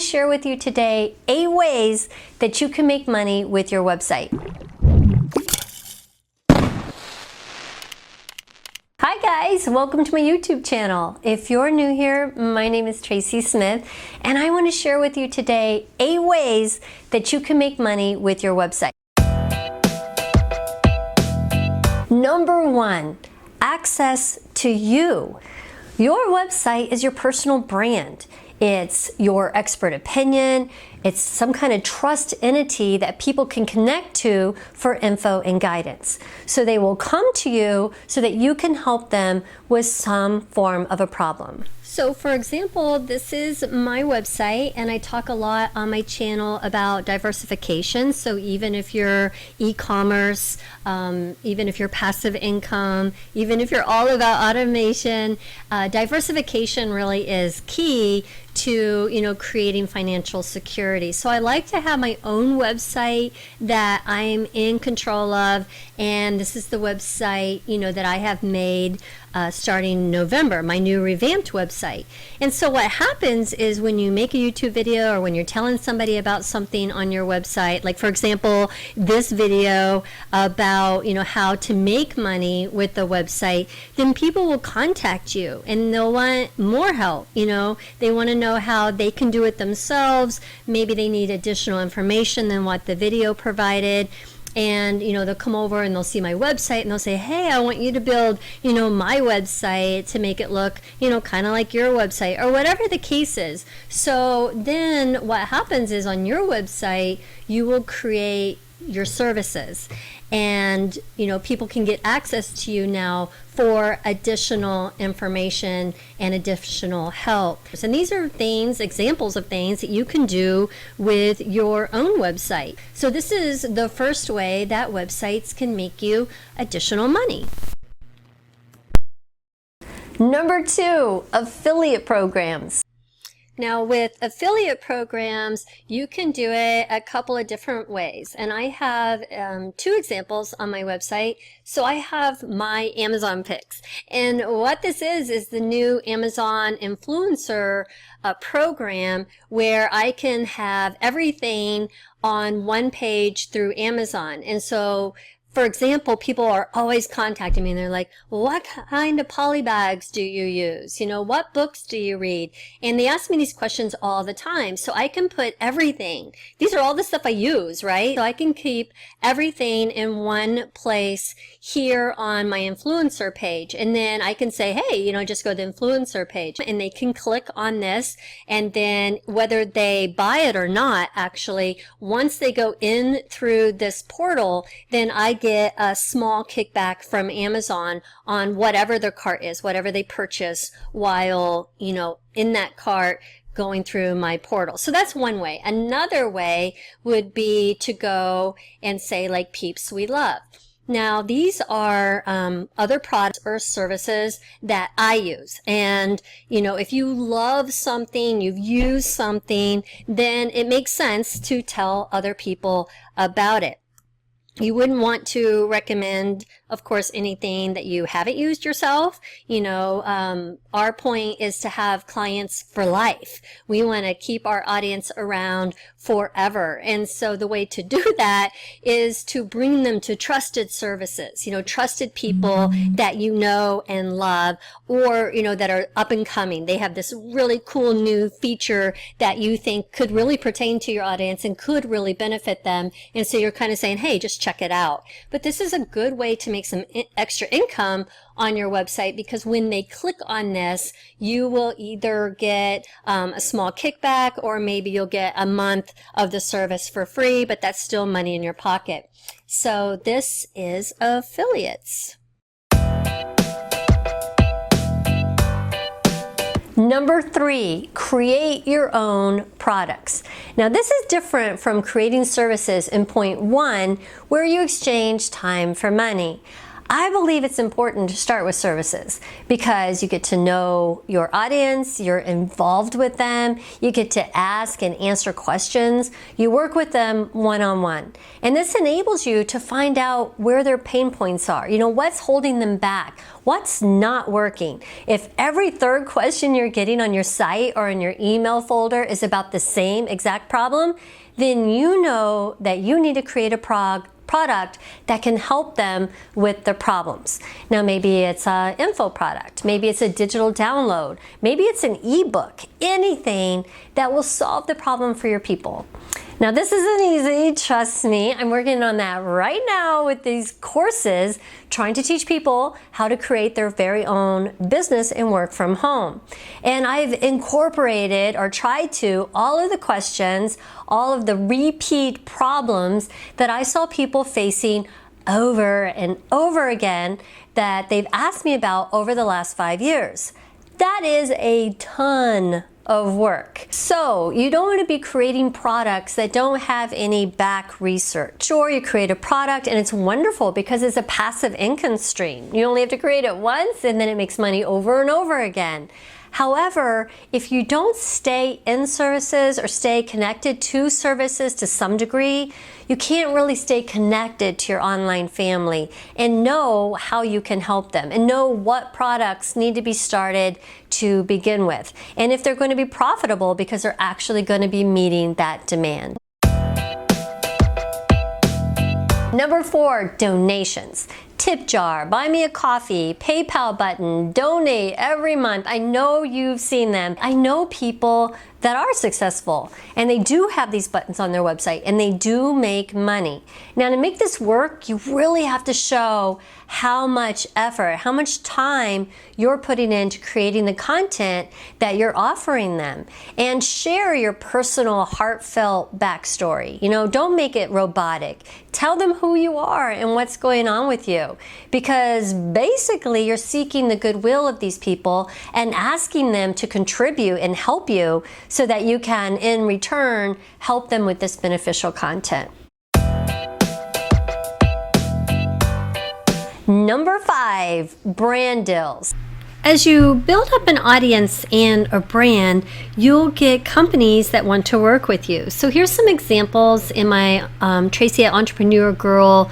to share with you today 8 ways that you can make money with your website. Hi guys, welcome to my YouTube channel. If you're new here, my name is Tracy Smith, and I want to share with you today 8 ways that you can make money with your website. Number 1, access to you. Your website is your personal brand. It's your expert opinion. It's some kind of trust entity that people can connect to for info and guidance. So they will come to you so that you can help them with some form of a problem. So for example, this is my website, and I talk a lot on my channel about diversification. So even if you're e-commerce, even if you're passive income, even if you're all about automation, diversification really is key to creating financial security. So I like to have my own website that I'm in control of, and this is the website that I have made starting November, my new revamped website. And so what happens is when you make a YouTube video or when you're telling somebody about something on your website, like for example this video about how to make money with the website, then people will contact you and they'll want more help. They want to know how they can do it themselves. Maybe they need additional information than what the video provided. And they'll come over and they'll see my website and they'll say, hey, I want you to build my website to make it look kind of like your website, or whatever the case is. So then what happens is on your website you will create your services, and people can get access to you now for additional information and additional help. And these are examples of things that you can do with your own website. So this is the first way that websites can make you additional money. Number 2, affiliate programs. Now with affiliate programs, you can do it a couple of different ways. And I have 2 examples on my website. So I have my Amazon picks. And what this is the new Amazon influencer program where I can have everything on one page through Amazon. And so for example, people are always contacting me and they're like, what kind of poly bags do you use? What books do you read? And they ask me these questions all the time. So I can put everything. These are all the stuff I use, right? So I can keep everything in one place here on my influencer page. And then I can say, hey, just go to the influencer page, and they can click on this. And then whether they buy it or not, actually, once they go in through this portal, then I get a small kickback from Amazon on whatever their cart is, whatever they purchase while, in that cart going through my portal. So that's one way. Another way would be to go and say like Peeps We Love. Now these are other products or services that I use, and if you love something, you've used something, then it makes sense to tell other people about it. You wouldn't want to recommend, of course, anything that you haven't used yourself. Our point is to have clients for life. We want to keep our audience around forever. And so the way to do that is to bring them to trusted services, trusted people that you know and love, or, that are up and coming. They have this really cool new feature that you think could really pertain to your audience and could really benefit them. And so you're kind of saying, hey, just check it out. But this is a good way to make some extra income on your website, because when they click on this, you will either get a small kickback, or maybe you'll get a month of the service for free, but that's still money in your pocket. So this is affiliates. Number 3, create your own products. Now this is different from creating services in point 1, where you exchange time for money. I believe it's important to start with services because you get to know your audience, you're involved with them, you get to ask and answer questions, you work with them one-on-one. And this enables you to find out where their pain points are. You know, what's holding them back? What's not working? If every third question you're getting on your site or in your email folder is about the same exact problem, then you know that you need to create a product that can help them with the problems. Now maybe it's an info product, maybe it's a digital download, maybe it's an ebook, anything that will solve the problem for your people. Now this isn't easy, trust me. I'm working on that right now with these courses, trying to teach people how to create their very own business and work from home. And I've incorporated or tried to all of the questions, all of the repeat problems that I saw people facing over and over again that they've asked me about over the last 5 years. That is a ton of work. So you don't want to be creating products that don't have any back research. Sure, you create a product and it's wonderful because it's a passive income stream. You only have to create it once and then it makes money over and over again. However, if you don't stay in services or stay connected to services to some degree, you can't really stay connected to your online family and know how you can help them and know what products need to be started to begin with. And if they're going to be profitable because they're actually going to be meeting that demand. Number 4, donations. Tip jar, buy me a coffee, PayPal button, donate every month. I know you've seen them. I know people that are successful and they do have these buttons on their website and they do make money. Now to make this work, you really have to show how much effort, how much time you're putting into creating the content that you're offering them, and share your personal heartfelt backstory. You know, don't make it robotic. Tell them who you are and what's going on with you, because basically you're seeking the goodwill of these people and asking them to contribute and help you so that you can, in return, help them with this beneficial content. Number 5, brand deals. As you build up an audience and a brand, you'll get companies that want to work with you. So here's some examples in my Tracy at Entrepreneur Girl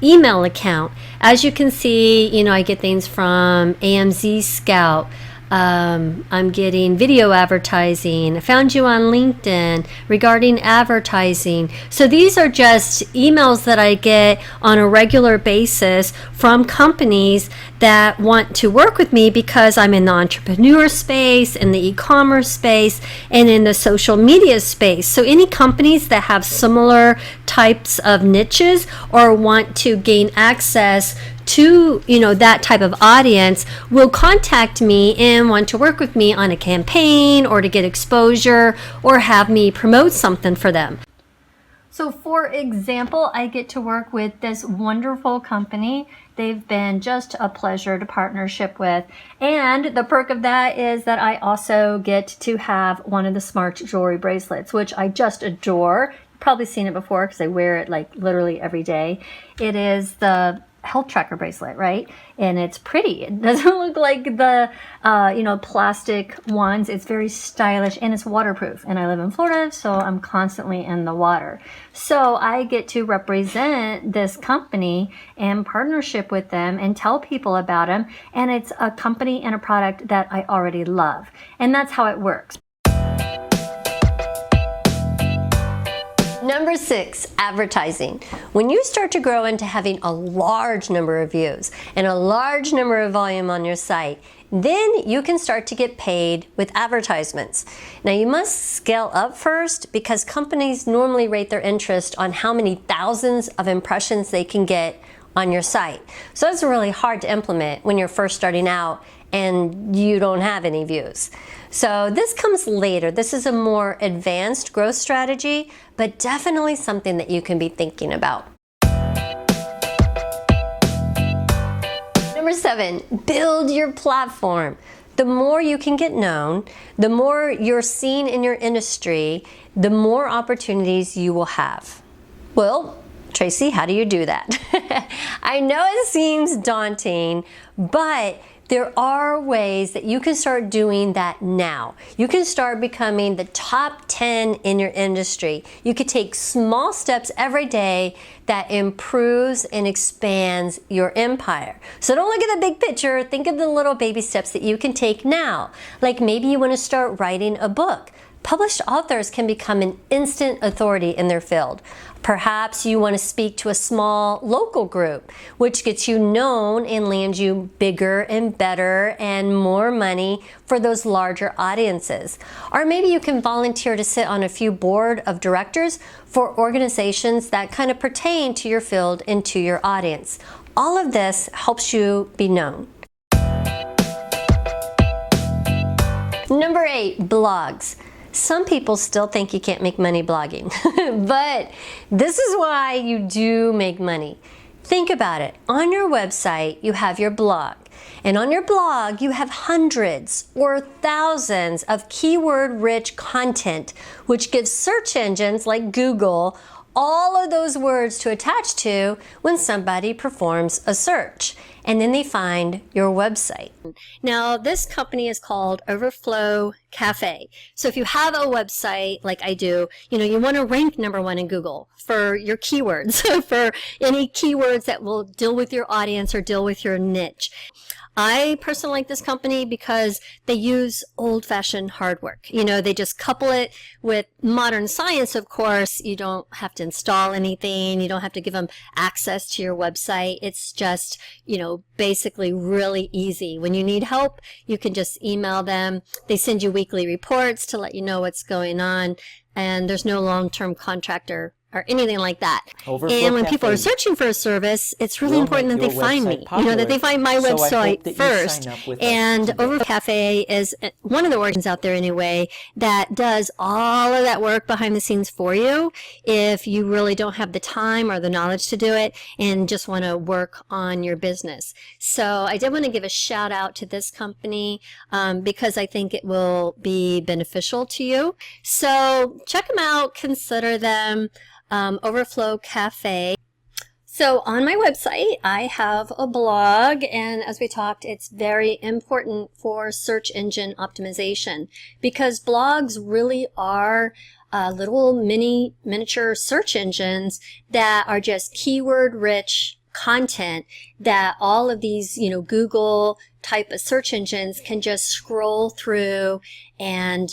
email account. As you can see, you know, I get things from AMZ Scout. I'm getting video advertising. I found you on LinkedIn regarding advertising. So these are just emails that I get on a regular basis from companies that want to work with me because I'm in the entrepreneur space, in the e-commerce space, and in the social media space. So any companies that have similar types of niches or want to gain access to, you know, that type of audience will contact me and want to work with me on a campaign or to get exposure or have me promote something for them. So for example, I get to work with this wonderful company. They've been just a pleasure to partnership with. And the perk of that is that I also get to have one of the smart jewelry bracelets, which I just adore. You've probably seen it before because I wear it like literally every day. It is the health tracker bracelet, right? And it's pretty. It doesn't look like the plastic ones. It's very stylish and it's waterproof. And I live in Florida, so I'm constantly in the water. So I get to represent this company and partnership with them and tell people about them. And it's a company and a product that I already love. And that's how it works. Number 6, advertising. When you start to grow into having a large number of views and a large number of volume on your site, then you can start to get paid with advertisements. Now you must scale up first because companies normally rate their interest on how many thousands of impressions they can get on your site. So it's really hard to implement when you're first starting out and you don't have any views. So this comes later. This is a more advanced growth strategy, but definitely something that you can be thinking about. Number 7, build your platform. The more you can get known, the more you're seen in your industry, the more opportunities you will have. Well, Tracy, how do you do that? I know it seems daunting, but there are ways that you can start doing that now. You can start becoming the top 10 in your industry. You could take small steps every day that improves and expands your empire. So don't look at the big picture, think of the little baby steps that you can take now. Like maybe you want to start writing a book. Published authors can become an instant authority in their field. Perhaps you want to speak to a small local group, which gets you known and lands you bigger and better and more money for those larger audiences. Or maybe you can volunteer to sit on a few board of directors for organizations that kind of pertain to your field and to your audience. All of this helps you be known. Number 8, blogs. Some people still think you can't make money blogging, but this is why you do make money. Think about it. On your website, you have your blog. And on your blog, you have hundreds or thousands of keyword-rich content, which gives search engines like Google all of those words to attach to when somebody performs a search. And then they find your website. Now, this company is called Overflow Cafe. So if you have a website like I do, you want to rank #1 in Google for your keywords, for any keywords that will deal with your audience or deal with your niche. I personally like this company because they use old-fashioned hard work. They just couple it with modern science, of course. You don't have to install anything. You don't have to give them access to your website. It's just, basically really easy. When you need help, you can just email them. They send you weekly reports to let you know what's going on, and there's no long-term contractor or anything like that. And when people are searching for a service, it's really important that they find me, that they find my website first. And Overflow Cafe is one of the organizations out there anyway that does all of that work behind the scenes for you if you really don't have the time or the knowledge to do it and just want to work on your business. So I did want to give a shout out to this company because I think it will be beneficial to you. So check them out, consider them. Overflow Cafe. So on my website, I have a blog, and as we talked, it's very important for search engine optimization because blogs really are little miniature search engines that are just keyword-rich content that all of these, Google type of search engines can just scroll through and,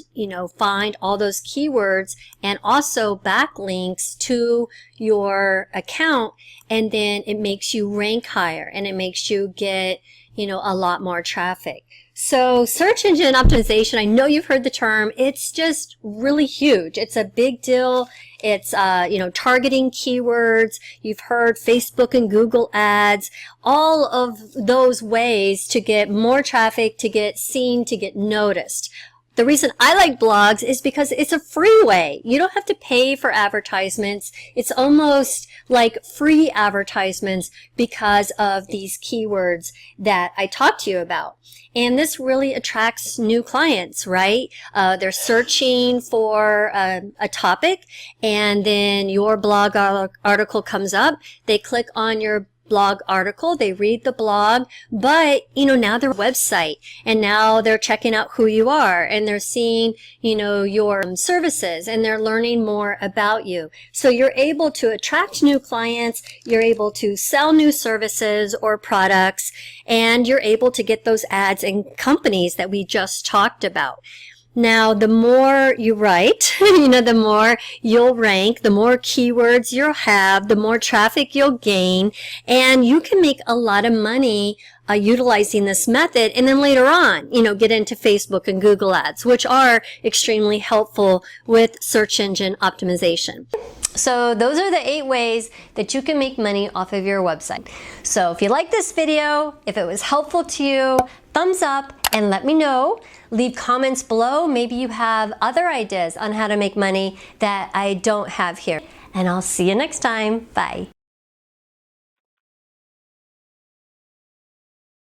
find all those keywords and also backlinks to your account. And then it makes you rank higher and it makes you get, a lot more traffic. So search engine optimization, I know you've heard the term. It's just really huge. It's a big deal. It's, targeting keywords. You've heard Facebook and Google ads, all of those ways to get more traffic, to get seen, to get noticed. The reason I like blogs is because it's a free way. You don't have to pay for advertisements. It's almost like free advertisements because of these keywords that I talked to you about. And this really attracts new clients, right? They're searching for a topic, and then your blog article comes up. They click on your blog article, they read the blog, but now their website, and now they're checking out who you are, and they're seeing your services, and they're learning more about you. So you're able to attract new clients, you're able to sell new services or products, and you're able to get those ads in companies that we just talked about. Now, the more you write, the more you'll rank, the more keywords you'll have, the more traffic you'll gain, and you can make a lot of money utilizing this method, and then later on, get into Facebook and Google ads, which are extremely helpful with search engine optimization. So those are the 8 ways that you can make money off of your website. So if you like this video, if it was helpful to you, thumbs up and let me know. Leave comments below. Maybe you have other ideas on how to make money that I don't have here. And I'll see you next time. Bye.